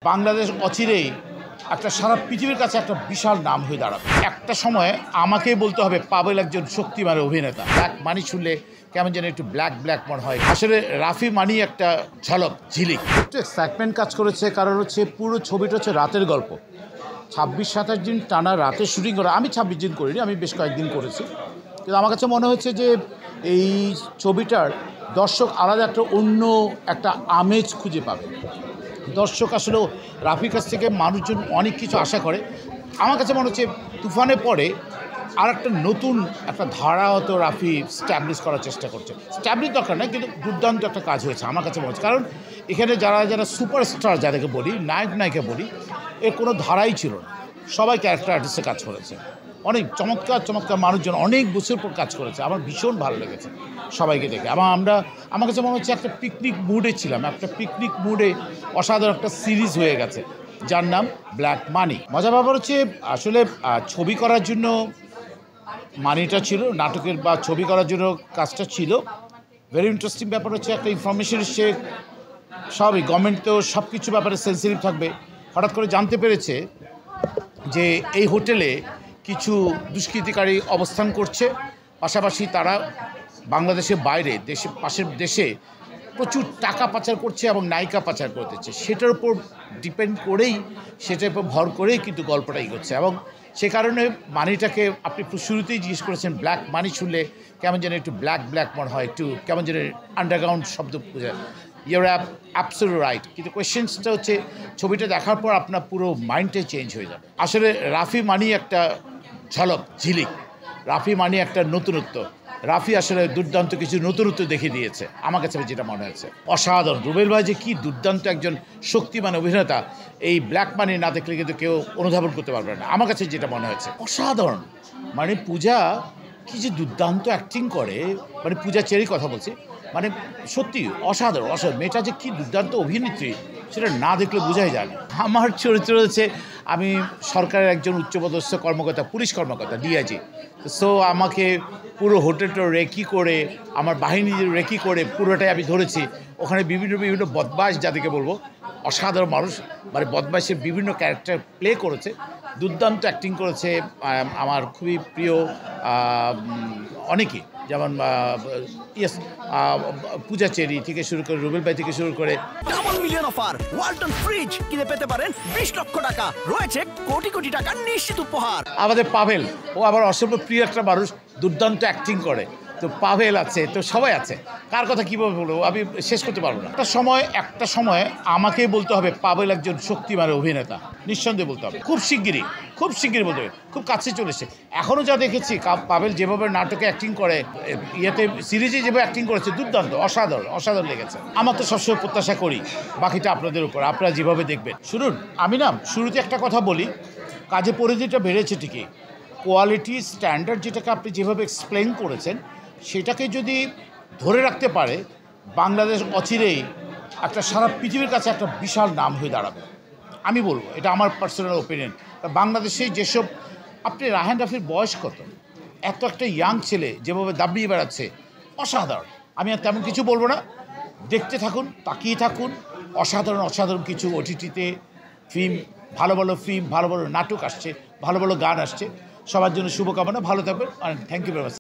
বাংলাদেশ অচিরেই একটা সারা পৃথিবীর কাছে একটা বিশাল নাম হয়ে দাঁড়াবে। একটা সময় আমাকেই বলতে হবে পাবেল একজন শক্তিমান অভিনেতা। ব্ল্যাক মানি শুনলে কেমন যেন একটু ব্ল্যাক ব্ল্যাক মনে হয়। আসলে রাফি মানি একটা ঝলক ঝিলিক, একটু এক্সাইটমেন্ট কাজ করেছে। কারণ হচ্ছে পুরো ছবিটা হচ্ছে রাতের গল্প। 26-27 দিন টানা রাতে শুটিং করা। আমি 26 দিন করিনি, আমি বেশ কয়েকদিন করেছি। কিন্তু আমার কাছে মনে হচ্ছে যে এই ছবিটার দর্শক আলাদা একটা অন্য একটা আমেজ খুঁজে পাবে। দর্শক আসলেও রাফির কাছ থেকে মানুষজন অনেক কিছু আশা করে। আমার কাছে মনে হচ্ছে তুফানের পরে আর একটা নতুন একটা ধারা হয়তো রাফি স্ট্যাবলিশ করার চেষ্টা করছে। স্ট্যাবলিশ দরকার না, কিন্তু দুর্দান্ত একটা কাজ হয়েছে আমার কাছে মনে হচ্ছে। কারণ এখানে যারা যারা সুপারস্টার যাদেরকে বলি, নায়ক নায়িকা বলি, এর কোনো ধারাই ছিল না। সবাই ক্যারেক্টার আর্টিস্টে কাজ করেছে। অনেক চমৎকার চমৎকার মানুষজন অনেক বছর পর কাজ করেছে। আমার ভীষণ ভালো লেগেছে সবাইকে দেখে। আমার কাছে মনে হচ্ছে একটা পিকনিক মুডে ছিলাম। একটা পিকনিক মুডে অসাধারণ একটা সিরিজ হয়ে গেছে যার নাম ব্ল্যাক মানি। মজার ব্যাপার হচ্ছে আসলে ছবি করার জন্য মানিটা ছিল, নাটকের বা ছবি করার জন্য কাজটা ছিল। ভেরি ইন্টারেস্টিং ব্যাপার হচ্ছে একটা ইনফরমেশন এসছে, সবই গভর্নমেন্ট তো সব কিছু ব্যাপারে সেন্সিটিভ থাকবে। হঠাৎ করে জানতে পেরেছে যে এই হোটেলে কিছু দুষ্কৃতিকারী অবস্থান করছে, পাশাপাশি তারা বাংলাদেশের বাইরে পাশের দেশে প্রচুর টাকা পাচার করছে এবং নায়িকা পাচার করতেছে। সেটার উপর ডিপেন্ড করেই, সেটার উপর ভর করেই কিন্তু গল্পটা এগোচ্ছে। এবং সে কারণে মানিটাকে আপনি শুরুতেই জিজ্ঞেস করেছেন ব্ল্যাক মানি শুনলে কেমন যেন একটু ব্ল্যাক ব্ল্যাক মনে হয়, একটু কেমন যেন আন্ডারগ্রাউন্ড শব্দ বোঝায়। Your absolutely right. কিন্তু কোয়েশ্চেন্সটা হচ্ছে ছবিটা দেখার পর আপনার পুরো মাইন্ডটাই চেঞ্জ হয়ে যাবে। আসলে রাফি মানি একটা ঝলক ঝিলিক, রাফি মানি একটা নতুনত্ব। রাফি আসলে দুর্দান্ত কিছু নতুনত্ব দেখিয়ে দিয়েছে আমার কাছে, যেটা মনে হয়েছে অসাধারণ। রুবেল ভাই যে কী দুর্দান্ত একজন শক্তিমান অভিনেতা, এই ব্ল্যাক মানি না দেখলে কিন্তু কেউ অনুধাবন করতে পারবে না। আমার কাছে যেটা মনে হয়েছে অসাধারণ। মানে পূজা কী যে দুর্দান্ত অ্যাক্টিং করে, মানে পূজা চেরির কথা বলছি, মানে সত্যি অসাধারণ অসাধারণ। মেয়েটা যে কী দুর্দান্ত অভিনেত্রী সেটা না দেখলে বোঝাই যায় না। আমার চরিত্র হচ্ছে আমি সরকারের একজন উচ্চপদস্থ কর্মকর্তা, পুলিশ কর্মকর্তা, ডিআইজি। সো আমাকে পুরো হোটেলটা রেকি করে, আমার বাহিনী রেকি করে পুরোটাই আমি ধরেছি। ওখানে বিভিন্ন বিভিন্ন বদমাশ যাদেরকে বলবো, অসাধারণ মানুষ, মানে বদমাশের বিভিন্ন ক্যারেক্টার প্লে করেছে, দুর্দান্ত অ্যাক্টিং করেছে আমার খুবই প্রিয় অনেকেই, যেমন পূজা চেরি থেকে শুরু করে, রুবেল ভাই থেকে শুরু করে। Double million offer Walton fridge কিনে পেতে পারেন 20 লক্ষ টাকা, রয়েছে কোটি কোটি টাকার নিশ্চিত উপহার। আমাদের পাভেল, ও আবার অসম্ভব প্রিয় একটা মানুষ, দুর্দান্ত অ্যাক্টিং করে। তো পাভেল আছে, তো সবাই আছে, কার কথা কীভাবে বলবো আমি শেষ করতে পারবো না। একটা সময় আমাকেই বলতে হবে পাভেল একজন শক্তিমান অভিনেতা, নিঃসন্দেহে বলতে হবে। খুব শিগগিরই বলতে হবে, খুব কাছে চলে এসেছে। এখনও যা দেখেছি পাভেল যেভাবে নাটকে অ্যাক্টিং করে, ইয়েতে সিরিজে যেভাবে অ্যাক্টিং করেছে, দুর্দান্ত অসাধারণ লেগেছে। আমার তো সবসময় প্রত্যাশা করি বাকিটা আপনাদের উপর, আপনারা যেভাবে দেখবেন। শুনুন, আমি না শুরুতে একটা কথা বলি, কাজে পরিধিটা বেড়েছে ঠিকই, কোয়ালিটি স্ট্যান্ডার্ড যেটাকে আপনি যেভাবে এক্সপ্লেন করেছেন সেটাকে যদি ধরে রাখতে পারে, বাংলাদেশ অচিরেই একটা সারা পৃথিবীর কাছে একটা বিশাল নাম হয়ে দাঁড়াবে। আমি বলবো, এটা আমার পার্সোনাল ওপিনিয়ন। বাংলাদেশে যেসব, আপনি রায়হান রাফির বয়স কত, এত একটা ইয়াং ছেলে যেভাবে দাবিয়ে বেড়াচ্ছে, অসাধারণ। আমি আর তেমন কিছু বলবো না, দেখতে থাকুন, তাকিয়ে থাকুন। অসাধারণ কিছু ওটিটিতে ফিল্ম, ভালো ভালো নাটক আসছে, ভালো গান আসছে। সবার জন্য শুভকামনা, ভালো থাকবেন। Thank you very much.